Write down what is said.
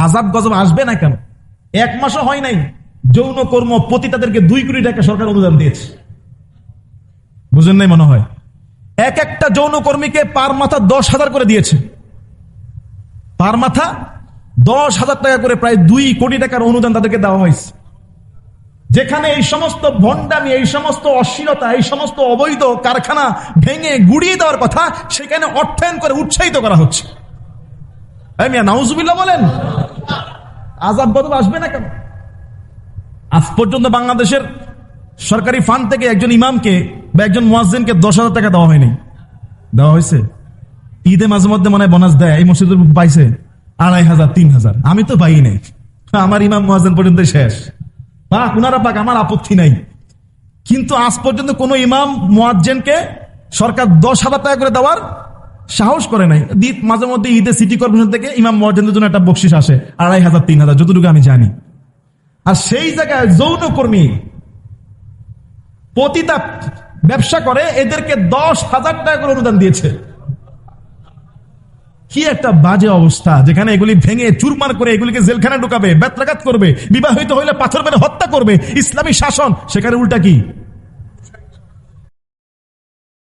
আযাব গজব আসবে না কেন? 1 মাসও হয় নাই, যৌন কর্ম পতিতাদেরকে 2 কোটি টাকা সরকার অনুদান দিয়েছে। বুঝেন নাই মনে হয়? এক একটা যৌনকর্মীকে পার মাথা 10,000 করে দিয়েছে। পার মাথা 10,000 টাকা করে, প্রায় 2 কোটি টাকার অনুদান তাদেরকে দেওয়া হয়েছে। যেখানে এই সমস্ত ভণ্ডামি, এই সমস্ত অশ্লীলতা, এই সমস্ত অবৈধ কারখানা ভেঙে গুড়িয়ে দেওয়ার কথা, সেখানে অর্থায়ন করে উৎসাহিত করা হচ্ছে। নাউজুবিল্লাহ বলেন, আযাব গজব আসবে না কেন? আজ পর্যন্ত বাংলাদেশের সরকারি ফান্ড থেকে একজন ইমামকে বা একজন মুয়াজ্জিনকে 10,000 টাকা দেওয়া হয়নি। দেওয়া হয়েছে? ঈদে মাঝে মধ্যে মনে হয় বোনাস দেয়, এই মসজিদের পাইছে 2,500 3,000, আমি তো পাই নাই। আমার ইমাম মুয়াজ্জিন পর্যন্ত শেষ। পাক উনারা পাক, আমার আপত্তি নাই, কিন্তু আজ পর্যন্ত কোন ইমাম মুয়াজ্জিনকে সরকার 10,000 টাকা করে দেওয়ার সাহস করে নাই। মাঝে মধ্যে ঈদে সিটি কর্পোরেশন থেকে ইমাম মুয়াজ্জিনদের জন্য একটা বকশিস আসে 2,500 3,000, যতটুকু আমি জানি। আর সেই জায়গায় যৌনকর্মী পতিতা ব্যবসা করে, এদেরকে 10,000 টাকা করে অনুদান দিয়েছে। কি একটা বাজে অবস্থা, যেখানে এগুলি ভেঙে চুরমার করে এগুলিকে জেলখানায় ঢুকাবে, বেত্রাঘাত করবে, বিবাহিত হইলে পাথর মেরে হত্যা করবে, ইসলামী শাসন, সেখানে উল্টা কি